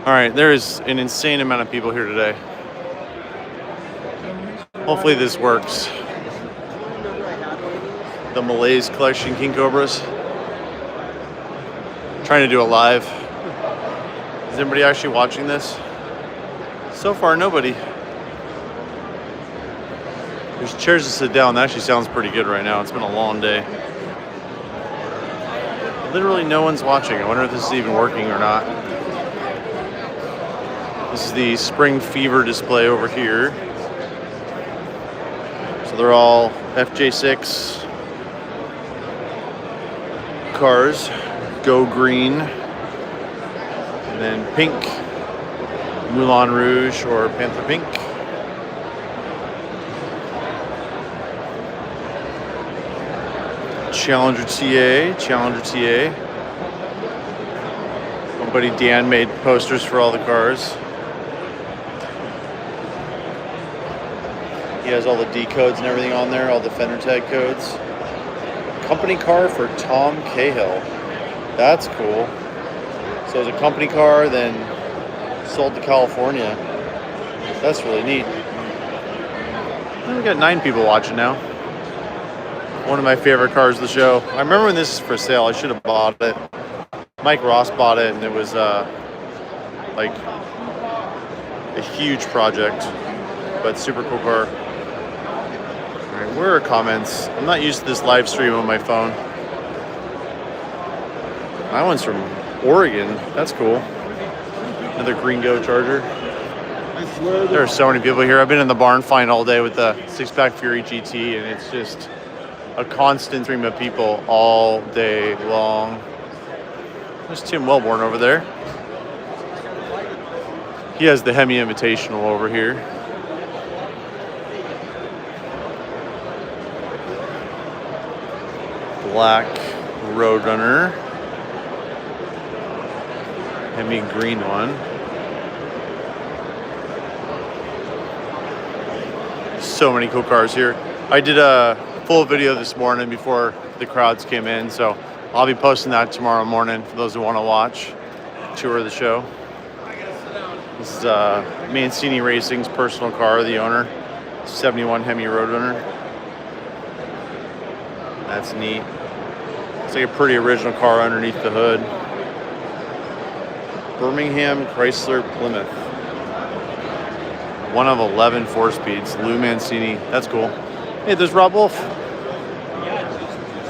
All right, there is an insane amount of people here today. Hopefully this works. The Malays collection King Cobras. Trying to do a live. Is anybody actually watching this? So far, nobody. There's chairs to sit down. That actually sounds pretty good right now. It's been a long day. Literally no one's watching. I wonder if this is even working or not. This is the Spring Fever display over here. So they're all FJ6 cars. Go green. And then pink. Moulin Rouge or Panther Pink. Challenger TA. My buddy Dan made posters for all the cars. He has all the D codes and everything on there, all the fender tag codes. Company car for Tom Cahill. That's cool. So it's a company car, then sold to California. That's really neat. We got 9 people watching now. One of my favorite cars of the show. I remember when this is for sale. I should have bought it. Mike Ross bought it, and it was like a huge project, but super cool car. All right, where are comments? I'm not used to this live stream on my phone. That one's from Oregon. That's cool. Another Green Go Charger. There are so many people here. I've been in the barn find all day with the 6-pack Fury GT, and it's just a constant stream of people all day long. There's Tim Wellborn over there. He has the Hemi Invitational over here. Black Roadrunner. Hemi green one. So many cool cars here. I did a full video this morning before the crowds came in, so I'll be posting that tomorrow morning for those who want to watch. Tour of the show. This is Mancini Racing's personal car, the owner. 71 Hemi Roadrunner. That's neat. It's like a pretty original car underneath the hood. Birmingham Chrysler Plymouth. 1 of 11 4-speeds. Lou Mancini. That's cool. Hey, there's Rob Wolf.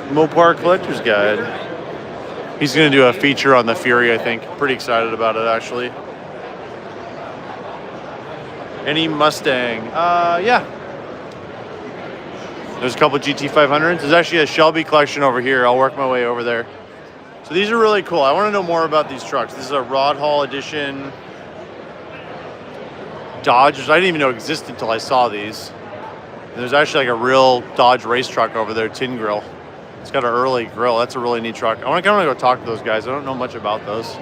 Mopar Collector's Guide. He's going to do a feature on the Fury, I think. Pretty excited about it, actually. Any Mustang? Yeah. There's a couple GT500s. There's actually a Shelby collection over here. I'll work my way over there. So these are really cool. I want to know more about these trucks. This is a Rod Hall edition Dodge, which I didn't even know existed until I saw these. And there's actually like a real Dodge race truck over there, tin grill. It's got an early grill. That's a really neat truck. I want to go talk to those guys. I don't know much about those.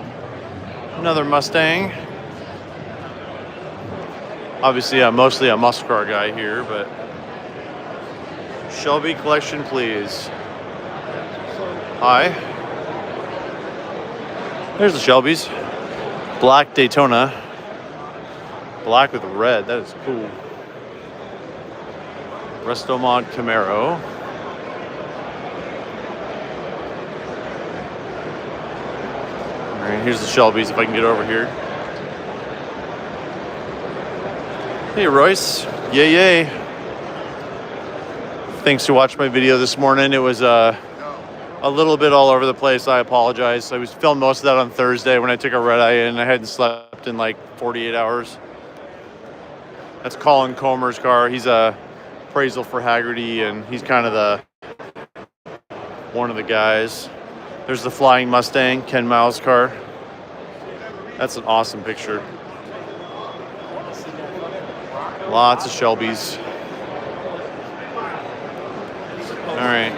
Another Mustang. Obviously, mostly a muscle car guy here, but Shelby collection, please. Hi. There's the Shelbys. Black Daytona. Black with red. That is cool. Resto Mod Camaro. All right, here's the Shelbys if I can get over here. Hey, Royce. Yay, yay. Thanks for watching my video this morning. It was a little bit all over the place. I apologize. I was filmed most of that on Thursday when I took a red eye in. I hadn't slept in like 48 hours. That's Colin Comer's car. He's a appraisal for Haggerty, and he's kind of one of the guys. There's the Flying Mustang, Ken Miles' car. That's an awesome picture. Lots of Shelbys. All right.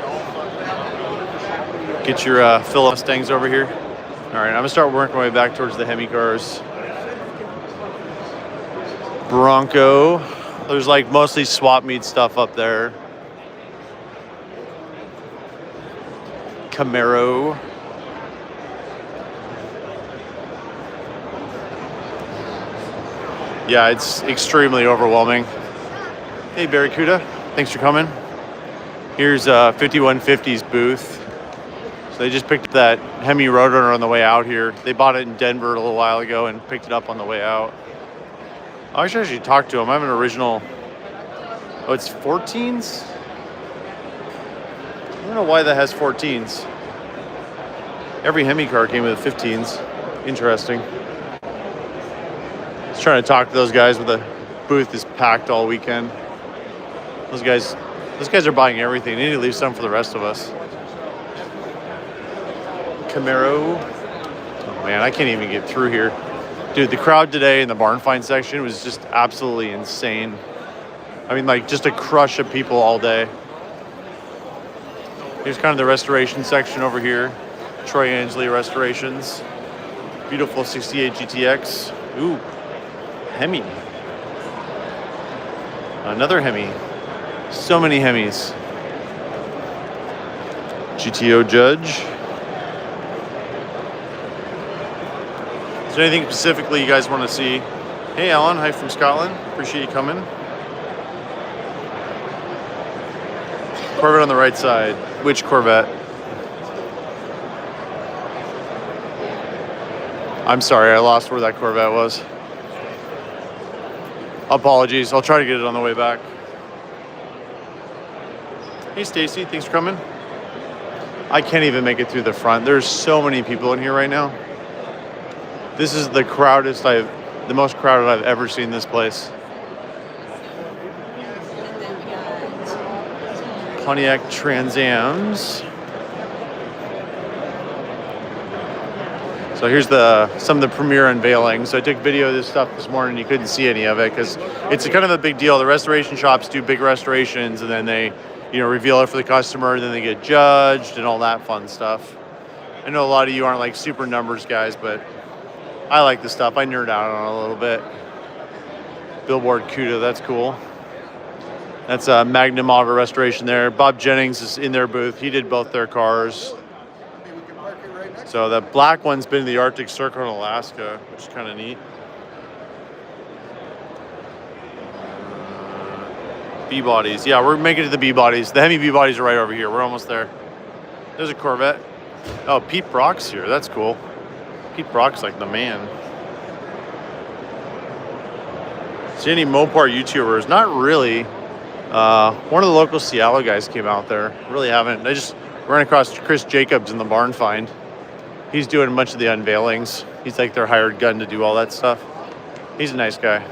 Get your fill of Mustangs over here. All right, I'm gonna start working my way back towards the Hemi cars. Bronco. There's like mostly swap meet stuff up there. Camaro. Yeah, it's extremely overwhelming. Hey, Barracuda, thanks for coming. Here's 5150's booth. So they just picked up that Hemi Roadrunner on the way out here. They bought it in Denver a little while ago and picked it up on the way out. I should actually talk to him. I have an original. Oh, it's 14s? I don't know why that has 14s. Every Hemi car came with 15s. Interesting. I was trying to talk to those guys, but the booth is packed all weekend. Those guys are buying everything. They need to leave some for the rest of us. Camaro. Oh man, I can't even get through here. Dude, the crowd today in the barn find section was just absolutely insane. I mean, like, just a crush of people all day. Here's kind of the restoration section over here. Troy Ansley Restorations. Beautiful 68 GTX. Ooh, Hemi. Another Hemi. So many Hemis. GTO Judge. Is there anything specifically you guys want to see? Hey, Alan. Hi from Scotland. Appreciate you coming. Corvette on the right side. Which Corvette? I'm sorry, I lost where that Corvette was. Apologies. I'll try to get it on the way back. Hey, Stacy. Thanks for coming. I can't even make it through the front. There's so many people in here right now. This is the most crowded I've ever seen this place. Pontiac Trans-Ams. So here's some of the premiere unveilings. So I took video of this stuff this morning. You couldn't see any of it because it's kind of a big deal. The restoration shops do big restorations and then they, reveal it for the customer, and then they get judged and all that fun stuff. I know a lot of you aren't like super numbers guys, but I like the stuff. I nerd out on it a little bit. Billboard CUDA, that's cool. That's a Magnum Auto Restoration there. Bob Jennings is in their booth. He did both their cars. So the black one's been to the Arctic Circle in Alaska, which is kind of neat. B-bodies. Yeah, we're making it to the B-bodies. The Hemi B-bodies are right over here. We're almost there. There's a Corvette. Oh, Pete Brock's here. That's cool. Pete Brock's like the man. See any Mopar YouTubers? Not really. One of the local Seattle guys came out there. Really haven't. I just ran across Chris Jacobs in the barn find. He's doing a bunch of the unveilings. He's like their hired gun to do all that stuff. He's a nice guy.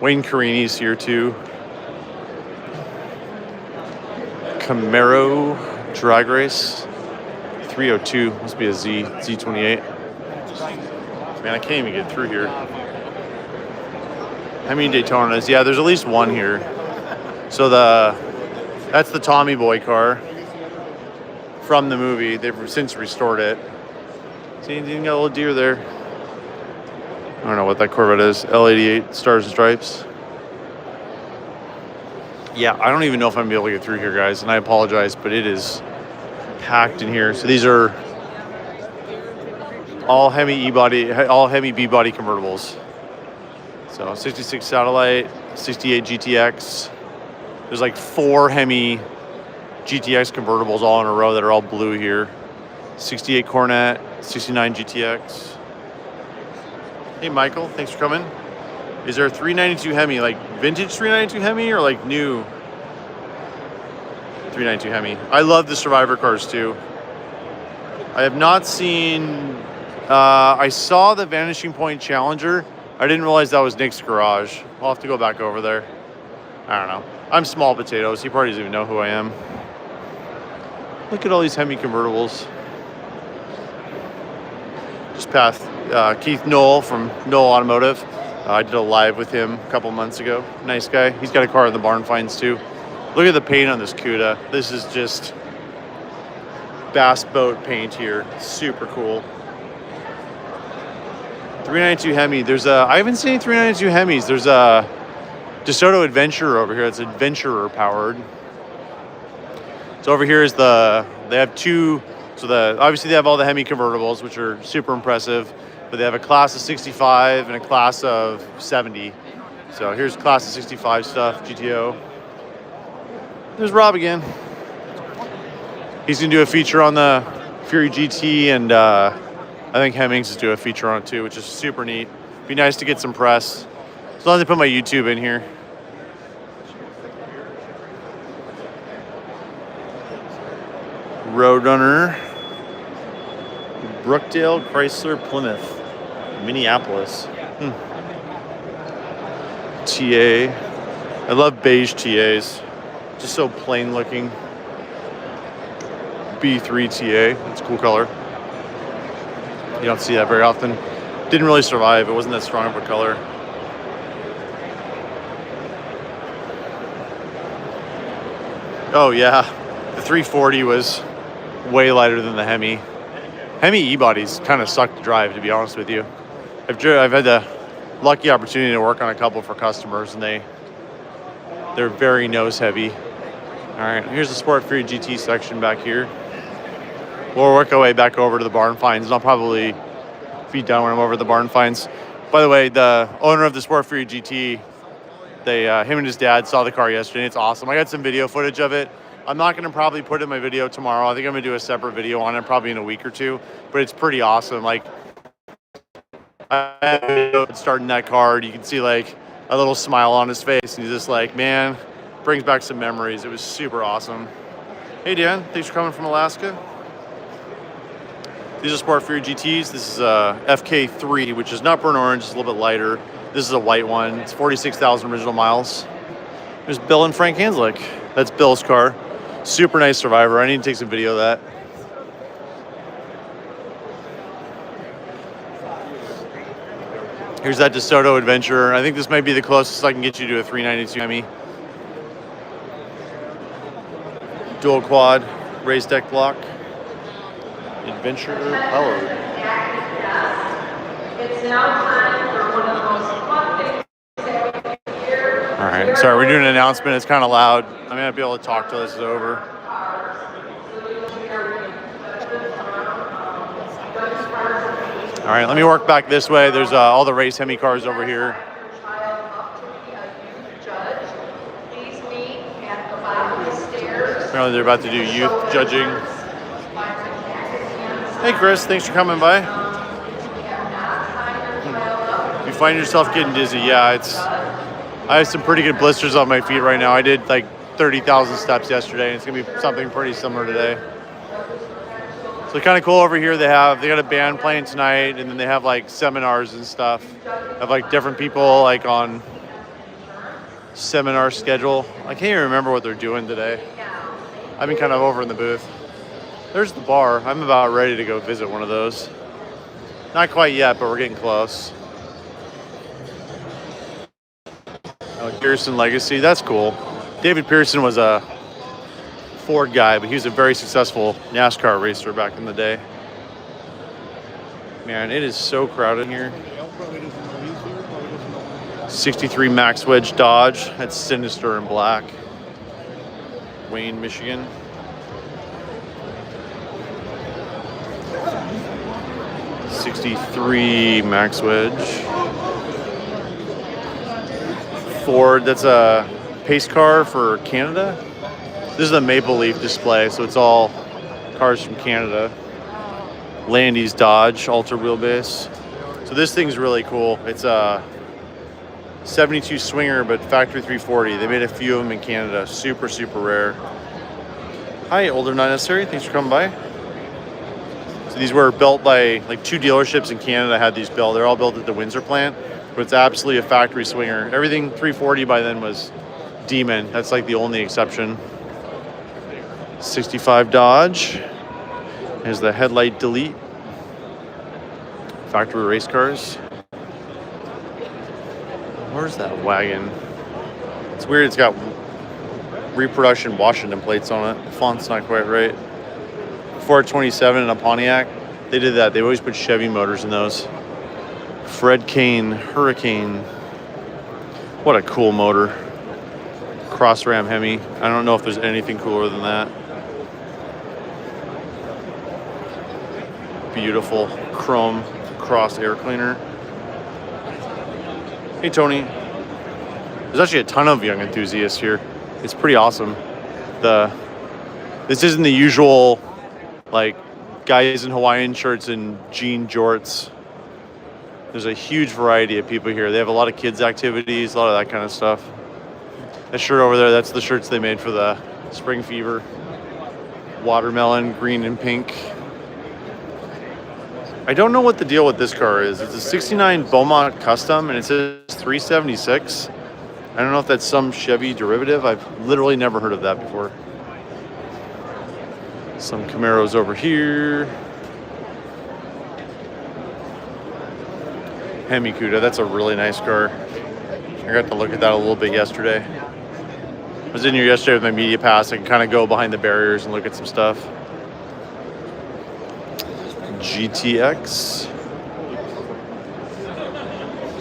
Wayne Carini's here too. Camaro drag race. 302, must be a Z28. Man, I can't even get through here. How many Daytonas? Yeah, there's at least one here. So that's the Tommy Boy car from the movie. They've since restored it. See, you got a little deer there. I don't know what that Corvette is. L88 Stars and Stripes. Yeah, I don't even know if I'm gonna be able to get through here, guys, and I apologize, but it is packed in here. So these are all Hemi B-body convertibles. So 66 Satellite, 68 GTX. There's like 4 Hemi GTX convertibles all in a row that are all blue here. 68 Cornet, 69 GTX. Hey Michael, thanks for coming. Is there a 392 Hemi, like vintage 392 Hemi or like new 392 Hemi? I love the Survivor cars too. I have not seen, I saw the Vanishing Point Challenger. I didn't realize that was Nick's garage. I'll have to go back over there. I don't know. I'm small potatoes. He probably doesn't even know who I am. Look at all these Hemi convertibles. Just passed Keith Knoll from Knoll Automotive. I did a live with him a couple months ago. Nice guy. He's got a car in the barn finds too. Look at the paint on this CUDA. This is just bass boat paint here. Super cool. 392 Hemi. I haven't seen any 392 Hemis. There's a DeSoto Adventurer over here. It's Adventurer powered. So over here is they have two. So obviously they have all the Hemi convertibles, which are super impressive. but they have a class of 65 and a class of 70. So here's class of 65 stuff, GTO. There's Rob again. He's gonna do a feature on the Fury GT, and I think Hemmings is doing a feature on it too, which is super neat. Be nice to get some press. As long as I put my YouTube in here. Roadrunner, Brookdale, Chrysler, Plymouth, Minneapolis. TA. I love beige TAs. Just so plain looking. B3 TA. It's a cool color. You don't see that very often. Didn't really survive. It wasn't that strong of a color. Oh yeah, the 340 was way lighter than the Hemi. Hemi E-bodies kind of suck to drive, to be honest with you. I've had the lucky opportunity to work on a couple for customers, and they're very nose heavy. All right, here's the Sport Fury GT section back here. We'll work our way back over to the barn finds, and I'll probably be done when I'm over at the barn finds. By the way, the owner of the Sport Fury GT, him and his dad saw the car yesterday. It's awesome. I got some video footage of it. I'm not going to probably put it in my video tomorrow. I think I'm going to do a separate video on it probably in a week or two, but it's pretty awesome. Like, I have a video starting that car. You can see like a little smile on his face, and he's just like, man, brings back some memories. It was super awesome. Hey Dan, thanks for coming from Alaska. These are Sport Fury GTs. This is a FK3, which is not burnt orange, it's a little bit lighter. This is a white one. It's 46,000 original miles. There's Bill and Frank Hanslick. That's Bill's car. Super nice Survivor. I need to take some video of that. Here's that DeSoto Adventure. I think this might be the closest I can get you to a 392 Hemi. Dual quad, raised deck block. Adventure Power. It's now time for one of the most fun things that we do here. All right, sorry, we're doing an announcement. It's kind of loud. I may not be able to talk till this is over. All right, let me work back this way. There's all the race Hemi cars over here. Apparently they're about to do youth judging. Hey Chris, thanks for coming by. You find yourself getting dizzy? Yeah, I have some pretty good blisters on my feet right now. I did like 30,000 steps yesterday, and it's gonna be something pretty similar today. So kind of cool over here. They got a band playing tonight, and then they have like seminars and stuff. Have like different people like on seminar schedule. I can't even remember what they're doing today. I've been kind of over in the booth. There's the bar. I'm about ready to go visit one of those. Not quite yet, but we're getting close. Oh, Pearson Legacy, that's cool. David Pearson was a Ford guy, but he was a very successful NASCAR racer back in the day. Man, it is so crowded here. 63 Max Wedge Dodge. That's sinister in black. Wayne, Michigan. '63 Max Wedge. Ford, that's a pace car for Canada. This is a Maple Leaf display, so it's all cars from Canada. Landy's Dodge, ultra wheelbase. So this thing's really cool. It's a 72 Swinger, but factory 340. They made a few of them in Canada. Super, super rare. Hi, Older Not Necessary. Thanks for coming by. So these were built by like 2 dealerships in Canada had these built. They're all built at the Windsor plant, but it's absolutely a factory Swinger. Everything 340 by then was Demon. That's like the only exception. 65 Dodge. There's the headlight delete. Factory race cars. Where's that wagon? It's weird, it's got reproduction Washington plates on it. The font's not quite right. Ford 27 and a Pontiac. They did that. They always put Chevy motors in those. Fred Kane Hurricane. What a cool motor. Cross Ram Hemi. I don't know if there's anything cooler than that. Beautiful chrome Cross air cleaner. Hey, Tony. There's actually a ton of young enthusiasts here. It's pretty awesome. This isn't the usual, like, guys in Hawaiian shirts and jean jorts. There's a huge variety of people here. They have a lot of kids' activities, a lot of that kind of stuff. That shirt over there, that's the shirts they made for the Spring Fever. Watermelon, green and pink. I don't know what the deal with this car is. It's a 69 Beaumont Custom, and it says 376. I don't know if that's some Chevy derivative. I've literally never heard of that before. Some Camaros over here. Hemi Cuda, that's a really nice car. I got to look at that a little bit yesterday. I was in here yesterday with my media pass. I can kind of go behind the barriers and look at some stuff. GTX.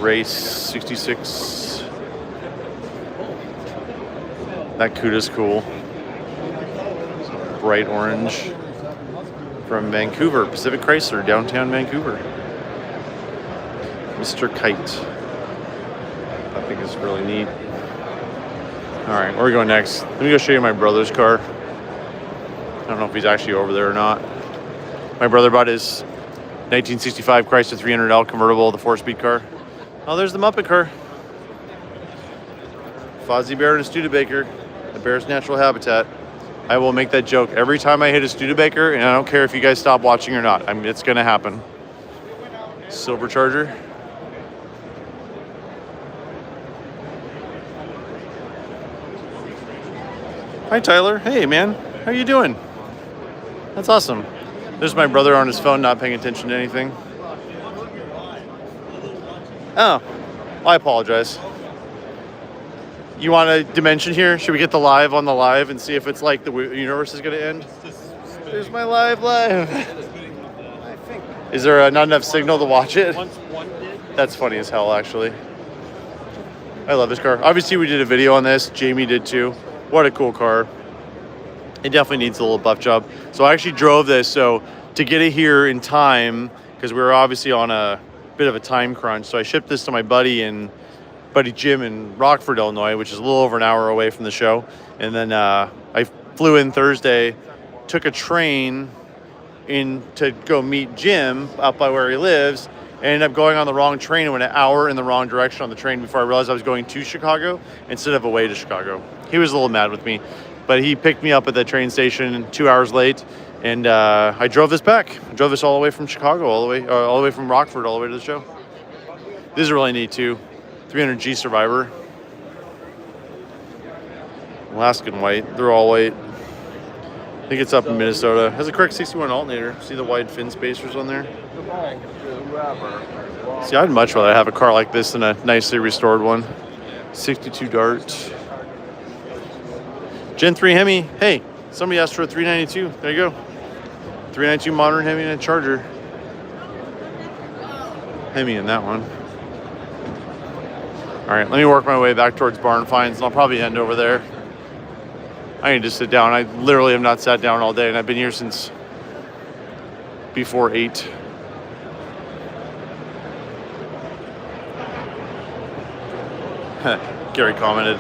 Race 66. That Cuda's cool. Bright orange. From Vancouver, Pacific Chrysler, downtown Vancouver. Mr. Kite. I think it's really neat. All right, where are we going next? Let me go show you my brother's car. I don't know if he's actually over there or not. My brother bought his 1965 Chrysler 300L convertible, the 4-speed car. Oh, there's the Muppet car. Fozzie Bear and a Studebaker, the bear's natural habitat. I will make that joke every time I hit a Studebaker, and I don't care if you guys stop watching or not. I mean, it's going to happen. Silver Charger. Hi, Tyler. Hey, man. How you doing? That's awesome. There's my brother on his phone not paying attention to anything. Oh, well, I apologize. You want a dimension here? Should we get the live on the live and see if it's like the universe is going to end? There's my live. Is there not enough signal to watch it? That's funny as hell, actually. I love this car. Obviously, we did a video on this. Jamie did too. What a cool car. It definitely needs a little buff job. So I actually drove this so to get it here in time, because we were obviously on a bit of a time crunch. So I shipped this to my buddy Jim in Rockford, Illinois, which is a little over an hour away from the show. And then I flew in Thursday, took a train in to go meet Jim up by where he lives, and ended up going on the wrong train and went an hour in the wrong direction on the train before I realized I was going to Chicago instead of away to Chicago. He was a little mad with me, but he picked me up at the train station 2 hours late, and I drove this back. I drove this all the way from Chicago, all the way from Rockford, all the way to the show. This is really neat too. 300G Survivor. Alaskan white. They're all white. I think it's up in Minnesota. Has a correct 61 alternator. See the wide fin spacers on there? See, I'd much rather have a car like this than a nicely restored one. 62 Dart. Gen 3 Hemi. Hey, somebody asked for a 392. There you go. 392 modern Hemi and a Charger. Hemi in that one. All right, let me work my way back towards Barn Finds, and I'll probably end over there. I need to sit down. I literally have not sat down all day, and I've been here since before 8. Gary commented,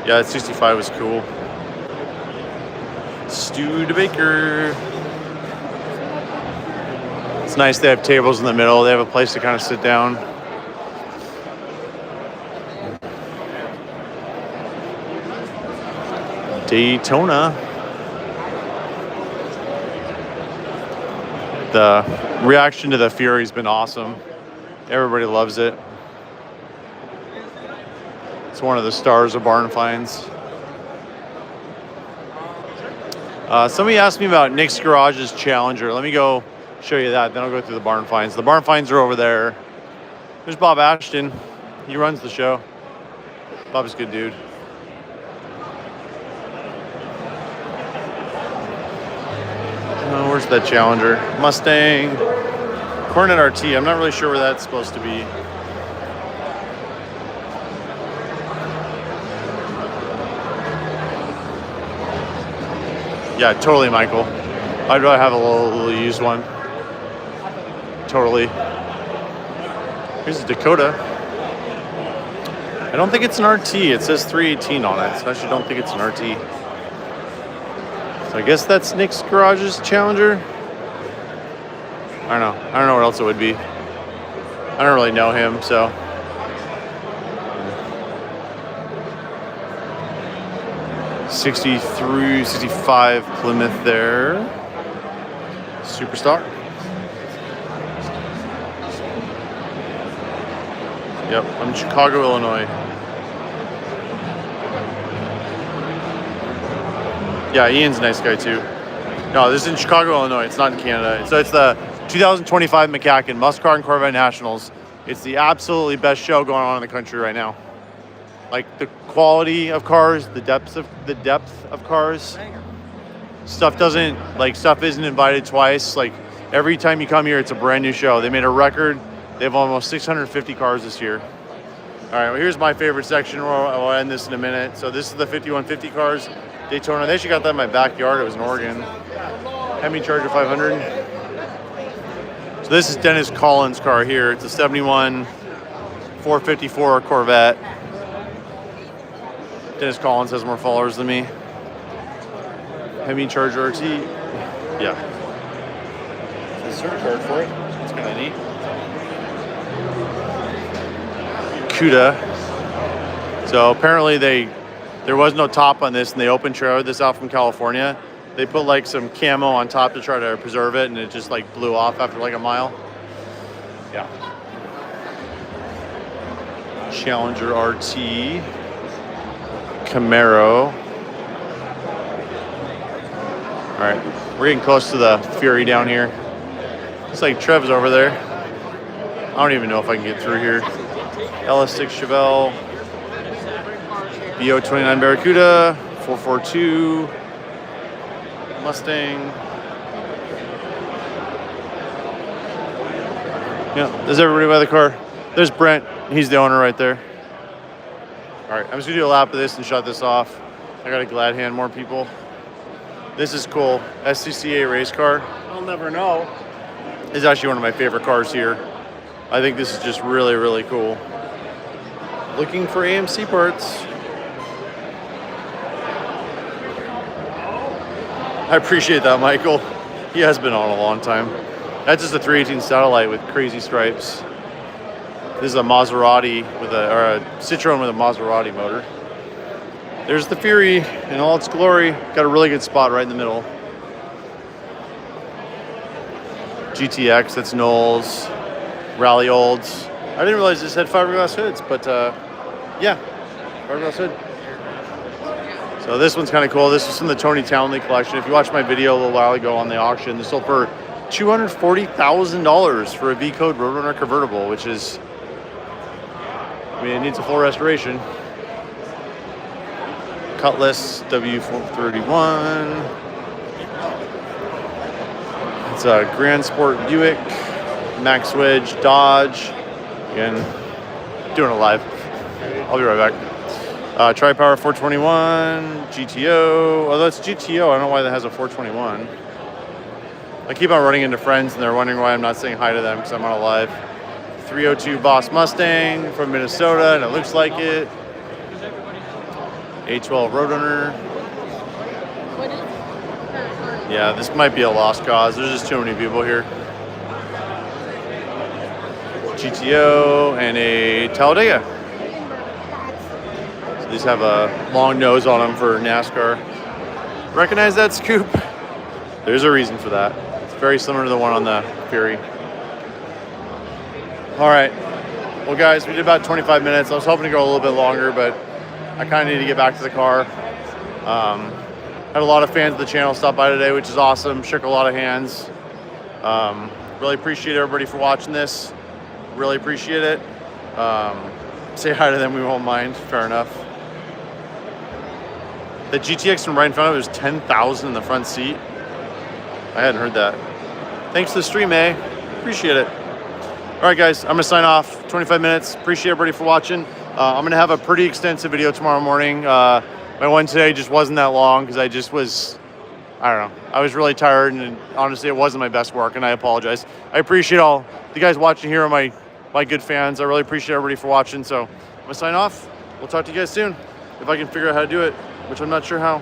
yeah, that 65 was cool. Studebaker. It's nice they have tables in the middle. They have a place to kind of sit down. Daytona. The reaction to the Fury's been awesome. Everybody loves it. It's one of the stars of Barn Finds. Somebody asked me about Nick's Garage's Challenger. Let me go show you that. Then I'll go through the Barn Finds. The Barn Finds are over there. There's Bob Ashton. He runs the show. Bob's a good dude. Oh, where's that Challenger? Mustang. Coronet RT. I'm not really sure where that's supposed to be. Yeah, totally, Michael. I'd rather have a little used one. Totally. Here's a Dakota. I don't think it's an RT. It says 318 on it, so I actually don't think it's an RT. So I guess that's Nick's Garage's Challenger. I don't know. I don't know what else it would be. I don't really know him, so. '63, '65 Plymouth there. Superstock. Yep, I'm in Chicago, Illinois. Yeah, Ian's a nice guy too. No, this is in Chicago, Illinois. It's not in Canada. So it's the 2025 MCACN Muscle Car and Corvette Nationals. It's the absolutely best show going on in the country right now. Like the quality of cars, the depth of cars. Stuff isn't invited twice. Like every time you come here, it's a brand new show. They made a record. They have almost 650 cars this year. All right, well, here's my favorite section. I'll end this in a minute. So this is the 5150 cars. Daytona. They actually got that in my backyard. It was in Oregon. Hemi Charger 500. So this is Dennis Collins' car here. It's a 71 454 Corvette. Dennis Collins has more followers than me. Hemi Charger RT. Yeah. There's a cert card for it. It's kind of neat. CUDA. So apparently there was no top on this, and they open trailered this out from California. They put like some camo on top to try to preserve it, and it just like blew off after like a mile. Yeah. Challenger RT. Camaro. All right, we're getting close to the Fury down here. Looks like Trev's over there. I don't even know if I can get through here. LS6 Chevelle. BO29 Barracuda. 442. Mustang. Yeah, there's everybody by the car. There's Brent. He's the owner right there. All right, I'm just gonna do a lap of this and shut this off. I got a glad hand more people. This is cool. SCCA race car. I'll never know. This is actually one of my favorite cars here. I think this is just really, really cool. Looking for AMC parts. I appreciate that, Michael. He has been on a long time. That's just a 318 satellite with crazy stripes. This is a Maserati or a Citroen with a Maserati motor. There's the Fury in all its glory. Got a really good spot right in the middle. GTX, that's Knowles. Rally Olds. I didn't realize this had fiberglass hoods, but yeah, fiberglass hood. So this one's kind of cool. This was from the Tony Townley collection. If you watched my video a little while ago on the auction, this sold for $240,000 for a V-Code Roadrunner convertible, which is, I mean, it needs a full restoration. Cutlass W431. It's a Grand Sport Buick, Max Wedge Dodge. Again, doing it live. I'll be right back. Tri-Power 421, GTO. Oh, that's GTO. I don't know why that has a 421. I keep on running into friends and they're wondering why I'm not saying hi to them because I'm on a live. 302 Boss Mustang from Minnesota, and it looks like it. A12 Roadrunner. Yeah, this might be a lost cause. There's just too many people here. GTO and a Talladega. So these have a long nose on them for NASCAR. Recognize that scoop? There's a reason for that. It's very similar to the one on the Fury. All right. Well, guys, we did about 25 minutes. I was hoping to go a little bit longer, but I kind of need to get back to the car. Had a lot of fans of the channel stop by today, which is awesome. Shook a lot of hands. Really appreciate everybody for watching this. Really appreciate it. Say hi to them, we won't mind. Fair enough. The GTX from right in front of it was $10,000 in the front seat. I hadn't heard that. Thanks to the stream, eh? Appreciate it. All right, guys, I'm gonna sign off. 25 minutes. Appreciate everybody for watching. I'm gonna have a pretty extensive video tomorrow morning. My one today just wasn't that long because I just was, I don't know. I was really tired, and honestly, it wasn't my best work, and I apologize. I appreciate all the guys watching here on my my good fans. I really appreciate everybody for watching. So I'm gonna sign off. We'll talk to you guys soon if I can figure out how to do it, which I'm not sure how.